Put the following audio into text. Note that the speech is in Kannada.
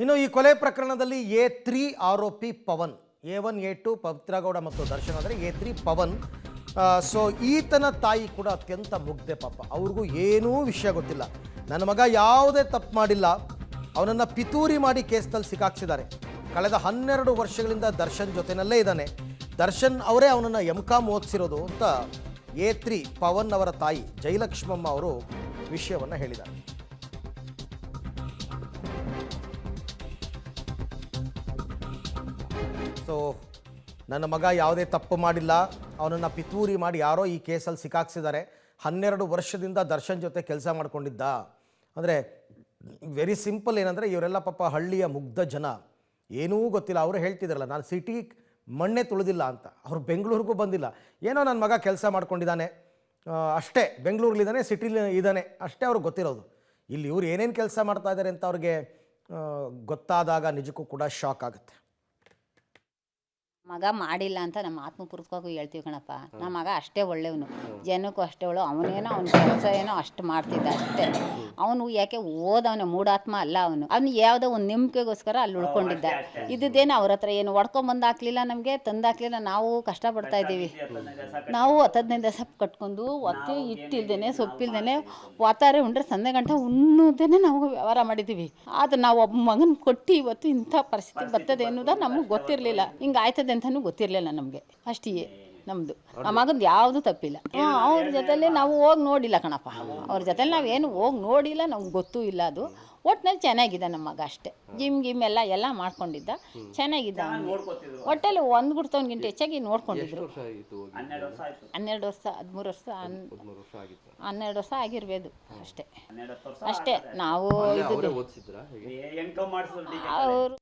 ಇನ್ನು ಈ ಕೊಲೆ ಪ್ರಕರಣದಲ್ಲಿ A3 ಆರೋಪಿ ಪವನ್, A1 A2 ಪವಿತ್ರಗೌಡ ಮತ್ತು ದರ್ಶನ್ ಅಂದರೆ A3 ಪವನ್. ಸೊ ಈತನ ತಾಯಿ ಕೂಡ ಅತ್ಯಂತ ಮುಗ್ಧೆ ಪಾಪ. ಅವ್ರಿಗೂ ಏನೂ ವಿಷಯ ಗೊತ್ತಿಲ್ಲ. ನನ್ನ ಮಗ ಯಾವುದೇ ತಪ್ಪು ಮಾಡಿಲ್ಲ, ಅವನನ್ನು ಪಿತೂರಿ ಮಾಡಿ ಕೇಸ್ನಲ್ಲಿ ಸಿಕ್ಕಾಕ್ಸಿದ್ದಾರೆ. ಕಳೆದ 12 ವರ್ಷಗಳಿಂದ ದರ್ಶನ್ ಜೊತೆನಲ್ಲೇ ಇದ್ದಾನೆ. ದರ್ಶನ್ ಅವರೇ ಅವನನ್ನು M.Com ಓದಿಸಿರೋದು ಅಂತ A3 ಪವನ್ ಅವರ ತಾಯಿ ಜಯಲಕ್ಷ್ಮಮ್ಮ ಅವರು ವಿಷಯವನ್ನು ಹೇಳಿದ್ದಾರೆ. ಸೊ ನನ್ನ ಮಗ ಯಾವುದೇ ತಪ್ಪು ಮಾಡಿಲ್ಲ, ಅವನನ್ನು ಪಿತೂರಿ ಮಾಡಿ ಯಾರೋ ಈ ಕೇಸಲ್ಲಿ ಸಿಕ್ಕಾಕ್ಸಿದ್ದಾರೆ. 12 ವರ್ಷದಿಂದ ದರ್ಶನ್ ಜೊತೆ ಕೆಲಸ ಮಾಡ್ಕೊಂಡಿದ್ದ. ಅಂದರೆ ವೆರಿ ಸಿಂಪಲ್. ಏನಂದರೆ ಇವರೆಲ್ಲ ಪಾಪ ಹಳ್ಳಿಯ ಮುಗ್ಧ ಜನ, ಏನೂ ಗೊತ್ತಿಲ್ಲ. ಅವರು ಹೇಳ್ತಿದ್ರಲ್ಲ, ನಾನು ಸಿಟಿ ಮಣ್ಣೆ ತುಳಿದಿಲ್ಲ ಅಂತ. ಅವರು ಬೆಂಗಳೂರಿಗೂ ಬಂದಿಲ್ಲ, ಏನೋ ನನ್ನ ಮಗ ಕೆಲಸ ಮಾಡ್ಕೊಂಡಿದ್ದಾನೆ ಅಷ್ಟೇ, ಬೆಂಗಳೂರಲ್ಲಿದ್ದಾನೆ, ಸಿಟಿಲಿ ಇದ್ದಾನೆ ಅಷ್ಟೇ ಅವ್ರಿಗೆ ಗೊತ್ತಿರೋದು. ಇಲ್ಲಿ ಇವ್ರು ಏನೇನು ಕೆಲಸ ಮಾಡ್ತಾ ಇದ್ದಾರೆ ಅಂತ ಅವ್ರಿಗೆ ಗೊತ್ತಾದಾಗ ನಿಜಕ್ಕೂ ಕೂಡ ಶಾಕ್ ಆಗುತ್ತೆ. ಮಗ ಮಾಡಿಲ್ಲ ಅಂತ ನಮ್ಮ ಆತ್ಮಪೂರ್ವಕವಾಗಿ ಹೇಳ್ತೀವಿ ಕಣಪ್ಪ. ನಮ್ಮ ಮಗ ಅಷ್ಟೇ ಒಳ್ಳೆಯವನು, ಜನಕ್ಕೂ ಅಷ್ಟೇ ಒಳ್ಳೆ. ಅವನೇನೋ ಅವ್ನ ಕೆಲಸ ಏನೋ ಅಷ್ಟು ಮಾಡ್ತಿದ್ದ ಅಷ್ಟೇ. ಅವನು ಯಾಕೆ ಓದವನ ಮೂಢಾತ್ಮ ಅಲ್ಲ. ಅವನು ಯಾವುದೋ ಒಂದು ನಂಬಿಕೆಗೋಸ್ಕರ ಅಲ್ಲಿ ಉಳ್ಕೊಂಡಿದ್ದ. ಇದ್ದೇನು ಅವ್ರ ಹತ್ರ ಏನು ಹೊಡ್ಕೊಂಬಂದು ಹಾಕ್ಲಿಲ್ಲ, ನಮಗೆ ತಂದು ಹಾಕ್ಲಿಲ್ಲ. ನಾವು ಕಷ್ಟಪಡ್ತಾ ಇದ್ದೀವಿ. ನಾವು 10-15 ದಿವಸ ಕಟ್ಕೊಂಡು ಒತ್ತೆ ಹಿಟ್ಟಿಲ್ದೇನೆ ಸೊಪ್ಪಿಲ್ದೇನೆ ವಾತಾರೆ ಉಂಡ್ರೆ ಸಂಜೆ ಗಂಟೆ ಉಣ್ಣೋದೇನೆ ನಾವು ವ್ಯವಹಾರ ಮಾಡಿದ್ದೀವಿ. ಆದರೆ ನಾವು ಒಬ್ಬ ಮಗನ ಕೊಟ್ಟು ಇವತ್ತು ಇಂಥ ಪರಿಸ್ಥಿತಿ ಬರ್ತದೆ ಅನ್ನೋದು ನಮಗೆ ಗೊತ್ತಿರಲಿಲ್ಲ. ಹಿಂಗೆ ಆಯ್ತದೆ ಅಂತಲೂ ಗೊತ್ತಿರಲಿಲ್ಲ ನಮಗೆ. ಅಷ್ಟೇ ನಮ್ಮದು. ಆ ಮಗಂದು ಯಾವುದೂ ತಪ್ಪಿಲ್ಲ. ಅವ್ರ ಜೊತೆಲಿ ನಾವು ಹೋಗಿ ನೋಡಿಲ್ಲ ಕಣಪ್ಪ. ಅವ್ರ ಜೊತೆಲಿ ನಾವೇನು ಹೋಗಿ ನೋಡಿಲ್ಲ, ನಮ್ಗೆ ಗೊತ್ತೂ ಇಲ್ಲ. ಅದು ಒಟ್ಟಿನಲ್ಲಿ ಚೆನ್ನಾಗಿದೆ ನಮ್ಮ ಮಗ ಅಷ್ಟೇ. ಜಿಮ್ ಎಲ್ಲ ಮಾಡ್ಕೊಂಡಿದ್ದ, ಚೆನ್ನಾಗಿದ್ದ. ಒಟ್ಟಲ್ಲಿ ಒಂದು ಗುಡ್ತವನಿಗಿಂತ ಹೆಚ್ಚಾಗಿ ನೋಡ್ಕೊಂಡಿದ್ರು. 12 ವರ್ಷ 13 ವರ್ಷ 12 ವರ್ಷ ಆಗಿರ್ಬೋದು ಅಷ್ಟೇ. ನಾವು ಅವರು